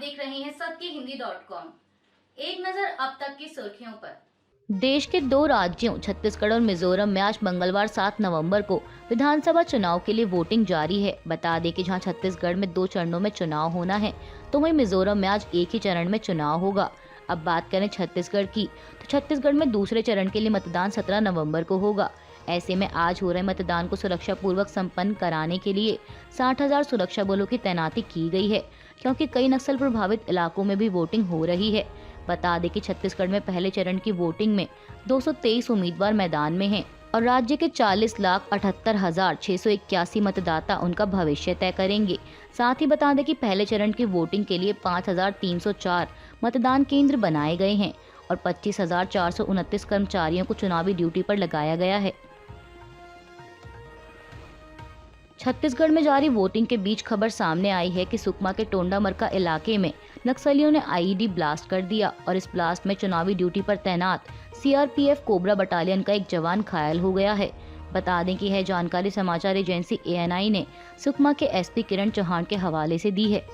देख रहे हैं सबकी हिंदी.com। एक नजर अब तक की सुर्खियों पर। देश के दो राज्यों छत्तीसगढ़ और मिजोरम में आज मंगलवार 7 नवंबर को विधानसभा चुनाव के लिए वोटिंग जारी है। बता दें कि जहां छत्तीसगढ़ में 2 चरणों में चुनाव होना है, तो वहीं मिजोरम में आज एक ही चरण में चुनाव होगा। अब बात करें छत्तीसगढ़ की, तो छत्तीसगढ़ में दूसरे चरण के लिए मतदान 17 नवंबर को होगा। ऐसे में आज हो रहे मतदान को सुरक्षा पूर्वक संपन्न कराने के लिए 60,000 सुरक्षा बलों की तैनाती की गई है, क्योंकि कई नक्सल प्रभावित इलाकों में भी वोटिंग हो रही है। बता दें कि छत्तीसगढ़ में पहले चरण की वोटिंग में 223 उम्मीदवार मैदान में हैं और राज्य के 40,78,681 मतदाता उनका भविष्य तय करेंगे। साथ ही बता दें कि पहले चरण की वोटिंग के लिए 5,304 मतदान केंद्र बनाए गए हैं और 25,429 कर्मचारियों को चुनावी ड्यूटी पर लगाया गया है। छत्तीसगढ़ में जारी वोटिंग के बीच खबर सामने आई है कि सुकमा के टोंडामरका इलाके में नक्सलियों ने आईईडी ब्लास्ट कर दिया और इस ब्लास्ट में चुनावी ड्यूटी पर तैनात सीआरपीएफ कोबरा बटालियन का एक जवान घायल हो गया है। बता दें कि यह जानकारी समाचार एजेंसी एएनआई ने सुकमा के एसपी किरण चौहान के हवाले से दी है।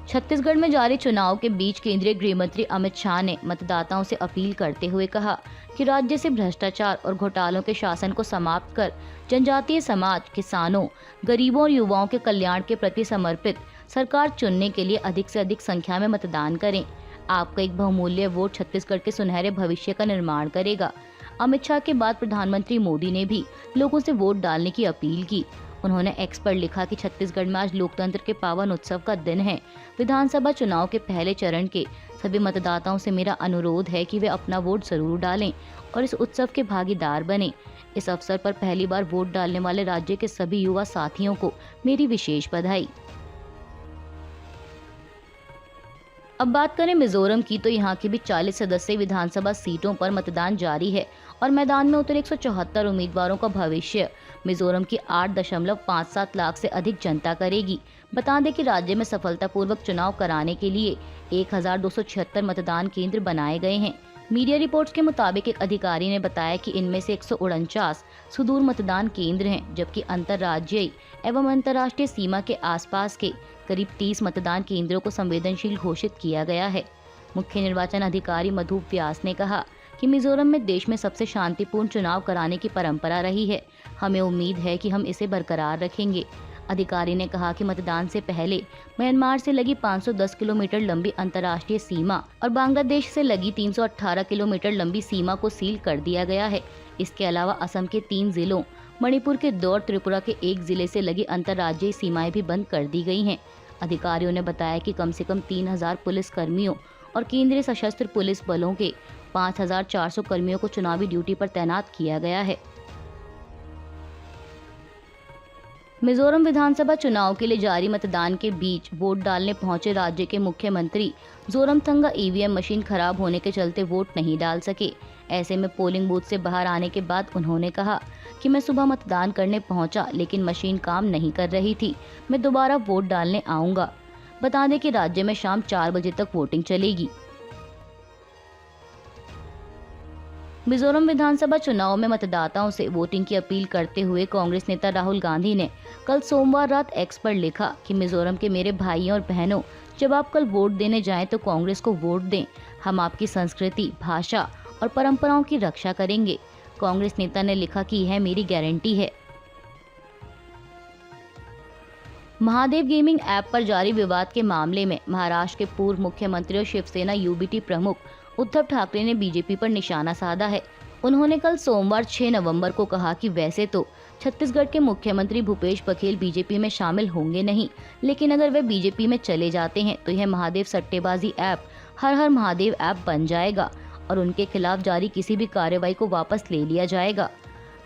छत्तीसगढ़ में जारी चुनाव के बीच केंद्रीय गृह मंत्री अमित शाह ने मतदाताओं से अपील करते हुए कहा कि राज्य से भ्रष्टाचार और घोटालों के शासन को समाप्त कर जनजातीय समाज, किसानों, गरीबों और युवाओं के कल्याण के प्रति समर्पित सरकार चुनने के लिए अधिक से अधिक संख्या में मतदान करें। आपका एक बहुमूल्य वोट छत्तीसगढ़ के सुनहरे भविष्य का निर्माण करेगा। अमित शाह के बाद प्रधानमंत्री मोदी ने भी लोगों से वोट डालने की अपील की। उन्होंने एक्स पर लिखा कि छत्तीसगढ़ में आज लोकतंत्र के पावन उत्सव का दिन है। विधानसभा चुनाव के पहले चरण के सभी मतदाताओं से मेरा अनुरोध है कि वे अपना वोट जरूर डालें और इस उत्सव के भागीदार बने। इस अवसर पर पहली बार वोट डालने वाले राज्य के सभी युवा साथियों को मेरी विशेष बधाई। अब बात करें मिजोरम की, तो यहाँ की भी 40 सदस्यीय विधानसभा सीटों पर मतदान जारी है और मैदान में उतरे 174 उम्मीदवारों का भविष्य मिजोरम की 8.57 लाख से अधिक जनता करेगी। बता दें कि राज्य में सफलतापूर्वक चुनाव कराने के लिए 1,276 मतदान केंद्र बनाए गए हैं। मीडिया रिपोर्ट्स के मुताबिक एक अधिकारी ने बताया कि इनमें से 149 सुदूर मतदान केंद्र हैं, जबकि अंतर्राज्यीय एवं अंतर्राष्ट्रीय सीमा के आसपास के करीब 30 मतदान केंद्रों को संवेदनशील घोषित किया गया है। मुख्य निर्वाचन अधिकारी मधु व्यास ने कहा कि मिजोरम में देश में सबसे शांतिपूर्ण चुनाव कराने की परंपरा रही है। हमें उम्मीद है कि हम इसे बरकरार रखेंगे। अधिकारी ने कहा कि मतदान से पहले म्यांमार से लगी 510 किलोमीटर लंबी अंतर्राष्ट्रीय सीमा और बांग्लादेश से लगी 318 किलोमीटर लंबी सीमा को सील कर दिया गया है। इसके अलावा असम के 3 जिलों, मणिपुर के 2 और त्रिपुरा के 1 जिले से लगी अंतर्राज्यीय सीमाएं भी बंद कर दी गई हैं। अधिकारियों ने बताया कि कम से कम 3,000 पुलिस कर्मियों और केंद्रीय सशस्त्र पुलिस बलों के 5,400 कर्मियों को चुनावी ड्यूटी पर तैनात किया गया है। मिजोरम विधानसभा चुनाव के लिए जारी मतदान के बीच वोट डालने पहुंचे राज्य के मुख्यमंत्री जोरमथंगा ईवीएम मशीन खराब होने के चलते वोट नहीं डाल सके। ऐसे में पोलिंग बूथ से बाहर आने के बाद उन्होंने कहा कि मैं सुबह मतदान करने पहुंचा, लेकिन मशीन काम नहीं कर रही थी। मैं दोबारा वोट डालने आऊंगा। बता दें कि राज्य में शाम 4 बजे तक वोटिंग चलेगी। मिजोरम विधानसभा चुनाव में मतदाताओं से वोटिंग की अपील करते हुए कांग्रेस नेता राहुल गांधी ने कल सोमवार रात एक्स पर लिखा कि मिजोरम के मेरे भाइयों और बहनों, जब आप कल वोट देने जाएं तो कांग्रेस को वोट दें। हम आपकी संस्कृति, भाषा और परंपराओं की रक्षा करेंगे। कांग्रेस नेता ने लिखा कि यह मेरी गारंटी है। महादेव गेमिंग ऐप पर जारी विवाद के मामले में महाराष्ट्र के पूर्व मुख्यमंत्री और शिवसेना यूबीटी प्रमुख उद्धव ठाकरे ने बीजेपी पर निशाना साधा है। उन्होंने कल सोमवार 6 नवंबर को कहा कि वैसे तो छत्तीसगढ़ के मुख्यमंत्री भूपेश बघेल बीजेपी में शामिल होंगे नहीं, लेकिन अगर वे बीजेपी में चले जाते हैं तो यह महादेव सट्टेबाजी ऐप हर हर महादेव ऐप बन जाएगा और उनके खिलाफ जारी किसी भी कार्रवाई को वापस ले लिया जाएगा।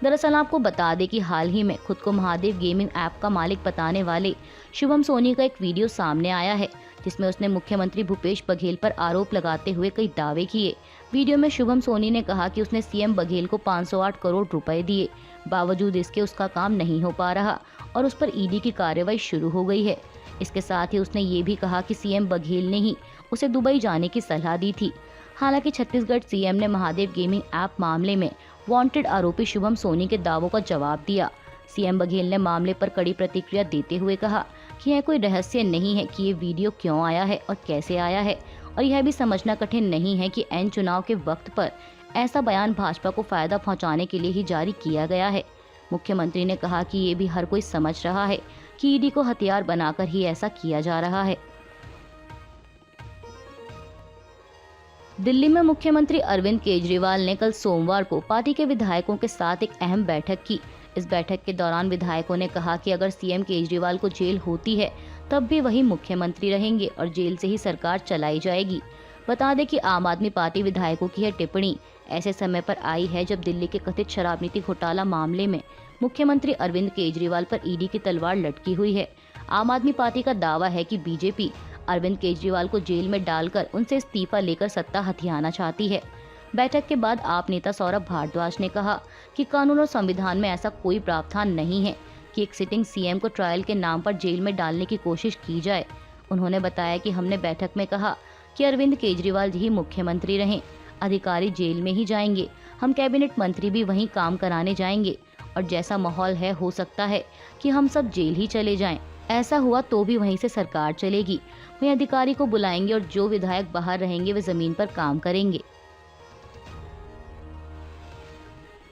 दरअसल आपको बता दें कि हाल ही में खुद को महादेव गेमिंग ऐप का मालिक बताने वाले शुभम सोनी का एक वीडियो सामने आया है, जिसमें उसने मुख्यमंत्री भूपेश बघेल पर आरोप लगाते हुए कई दावे किए। वीडियो में शुभम सोनी ने कहा कि उसने सीएम बघेल को 508 करोड़ रुपए दिए, बावजूद इसके उसका काम नहीं हो पा रहा और उस पर ईडी की कार्रवाई शुरू हो गई है। इसके साथ ही उसने ये भी कहा कि सीएम बघेल ने ही उसे दुबई जाने की सलाह दी थी। हालांकि छत्तीसगढ़ सीएम ने महादेव गेमिंग ऐप मामले में वांटेड आरोपी शुभम सोनी के दावों का जवाब दिया। सीएम बघेल ने मामले पर कड़ी प्रतिक्रिया देते हुए कहा कि यह कोई रहस्य नहीं है कि ये वीडियो क्यों आया है और कैसे आया है, और यह भी समझना कठिन नहीं है कि एन चुनाव के वक्त पर ऐसा बयान भाजपा को फायदा पहुंचाने के लिए ही जारी किया गया है। मुख्यमंत्री ने कहा कि ये भी हर कोई समझ रहा है कि ईडी को हथियार बनाकर ही ऐसा किया जा रहा है। दिल्ली में मुख्यमंत्री अरविंद केजरीवाल ने कल सोमवार को पार्टी के विधायकों के साथ एक अहम बैठक की। इस बैठक के दौरान विधायकों ने कहा कि अगर सीएम केजरीवाल को जेल होती है तब भी वही मुख्यमंत्री रहेंगे और जेल से ही सरकार चलाई जाएगी। बता दें कि आम आदमी पार्टी विधायकों की यह टिप्पणी ऐसे समय पर आई है जब दिल्ली के कथित शराब नीति घोटाला मामले में मुख्यमंत्री अरविंद केजरीवाल पर ईडी की तलवार लटकी हुई है। आम आदमी पार्टी का दावा है कि बीजेपी अरविंद केजरीवाल को जेल में डालकर उनसे इस्तीफा लेकर सत्ता हथियाना चाहती है। बैठक के बाद आप नेता सौरभ भारद्वाज ने कहा कि कानून और संविधान में ऐसा कोई प्रावधान नहीं है कि एक सिटिंग सीएम को ट्रायल के नाम पर जेल में डालने की कोशिश की जाए। उन्होंने बताया कि हमने बैठक में कहा कि अरविंद केजरीवाल ही मुख्यमंत्री रहें, अधिकारी जेल में ही जाएंगे, हम कैबिनेट मंत्री भी वहीं काम कराने जाएंगे और जैसा माहौल है हो सकता है कि हम सब जेल ही चले जाएं। ऐसा हुआ तो भी वहीं से सरकार चलेगी, वहीं अधिकारी को बुलाएंगे और जो विधायक बाहर रहेंगे वे जमीन पर काम करेंगे।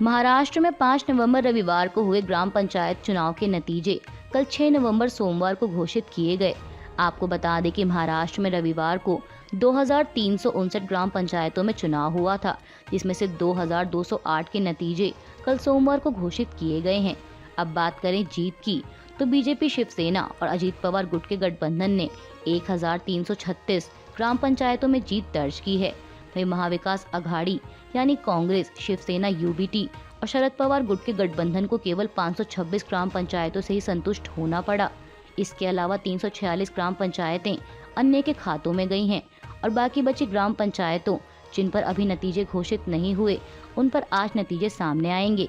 महाराष्ट्र में 5 नवंबर रविवार को हुए ग्राम पंचायत चुनाव के नतीजे कल 6 नवंबर सोमवार को घोषित किए गए। आपको बता दें कि महाराष्ट्र में रविवार को 2359 ग्राम पंचायतों में चुनाव हुआ था, जिसमें से 2208 के नतीजे कल सोमवार को घोषित किए गए हैं। अब बात करें जीत की, तो बीजेपी शिवसेना और अजीत पवार गुट के गठबंधन ने 1336 ग्राम पंचायतों में जीत दर्ज की है। वहीं महाविकास अघाड़ी यानी कांग्रेस, शिवसेना, यूबीटी और शरद पवार गुट के गठबंधन को केवल 526 ग्राम पंचायतों से ही संतुष्ट होना पड़ा। इसके अलावा 346 ग्राम पंचायतें अन्य के खातों में गई हैं और बाकी बची ग्राम पंचायतों जिन पर अभी नतीजे घोषित नहीं हुए उन पर आज नतीजे सामने आएंगे।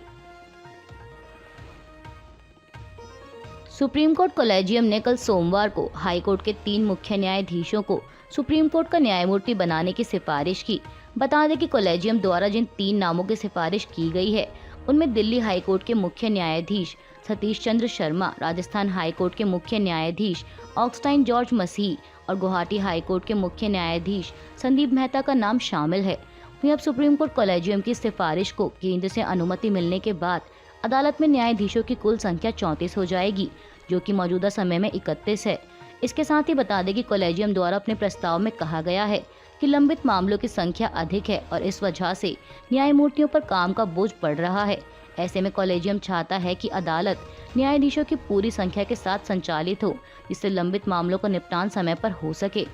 सुप्रीम कोर्ट कॉलेजियम ने कल सोमवार को हाई कोर्ट के 3 मुख्य न्यायाधीशों को सुप्रीम कोर्ट का न्यायमूर्ति बनाने की सिफारिश की। बता दें कि कॉलेजियम द्वारा जिन 3 नामों की सिफारिश की गई है उनमें दिल्ली हाई कोर्ट के मुख्य न्यायाधीश सतीश चंद्र शर्मा, राजस्थान हाई कोर्ट के मुख्य न्यायाधीश ऑक्सटाइन जॉर्ज मसीह और गुवाहाटी हाई कोर्ट के मुख्य न्यायाधीश संदीप मेहता का नाम शामिल है। वहीं अब सुप्रीम कोर्ट कॉलेजियम की सिफारिश को केंद्र से अनुमति मिलने के बाद अदालत में न्यायाधीशों की कुल संख्या 34 हो जाएगी, जो कि मौजूदा समय में 31 है। इसके साथ ही बता दें कि कॉलेजियम द्वारा अपने प्रस्ताव में कहा गया है कि लंबित मामलों की संख्या अधिक है और इस वजह से न्यायमूर्तियों पर काम का बोझ बढ़ रहा है। ऐसे में कॉलेजियम चाहता है कि अदालत न्यायाधीशों की पूरी संख्या के साथ संचालित हो, जिससे लंबित मामलों का निपटान समय पर हो सके।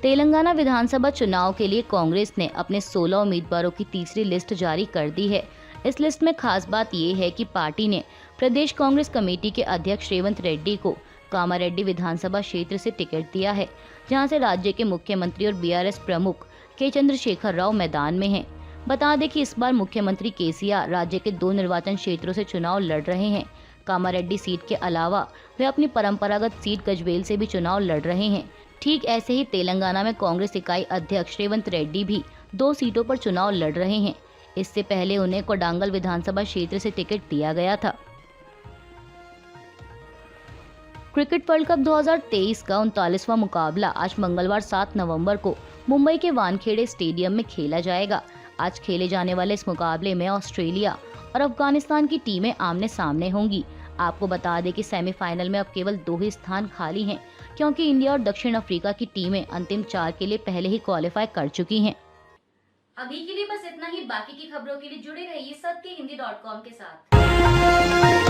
तेलंगाना विधानसभा चुनाव के लिए कांग्रेस ने अपने 16 उम्मीदवारों की तीसरी लिस्ट जारी कर दी है। इस लिस्ट में खास बात ये है कि पार्टी ने प्रदेश कांग्रेस कमेटी के अध्यक्ष रेवंत रेड्डी को कामारेड्डी विधानसभा क्षेत्र से टिकट दिया है, जहां से राज्य के मुख्यमंत्री और बीआरएस प्रमुख के चंद्रशेखर राव मैदान में हैं। बता दें कि इस बार मुख्यमंत्री केसीआर राज्य के 2 निर्वाचन क्षेत्रों से चुनाव लड़ रहे हैं। कामारेड्डी सीट के अलावा वे अपनी परंपरागत सीट गजवेल से भी चुनाव लड़ रहे हैं। ठीक ऐसे ही तेलंगाना में कांग्रेस इकाई अध्यक्ष रेवंत रेड्डी भी 2 सीटों पर चुनाव लड़ रहे हैं। इससे पहले उन्हें कोडांगल विधानसभा क्षेत्र से टिकट दिया गया था। क्रिकेट वर्ल्ड कप 2023 का 39वां मुकाबला आज मंगलवार 7 नवंबर को मुंबई के वानखेड़े स्टेडियम में खेला जाएगा। आज खेले जाने वाले इस मुकाबले में ऑस्ट्रेलिया और अफगानिस्तान की टीमें आमने सामने होंगी। आपको बता दें कि सेमीफाइनल में अब केवल 2 ही स्थान खाली हैं, क्योंकि इंडिया और दक्षिण अफ्रीका की टीमें अंतिम 4 के लिए पहले ही क्वालिफाई कर चुकी हैं। अभी के लिए बस इतना ही। बाकी की खबरों के लिए जुड़े रहिए सत्य हिंदी.com के साथ।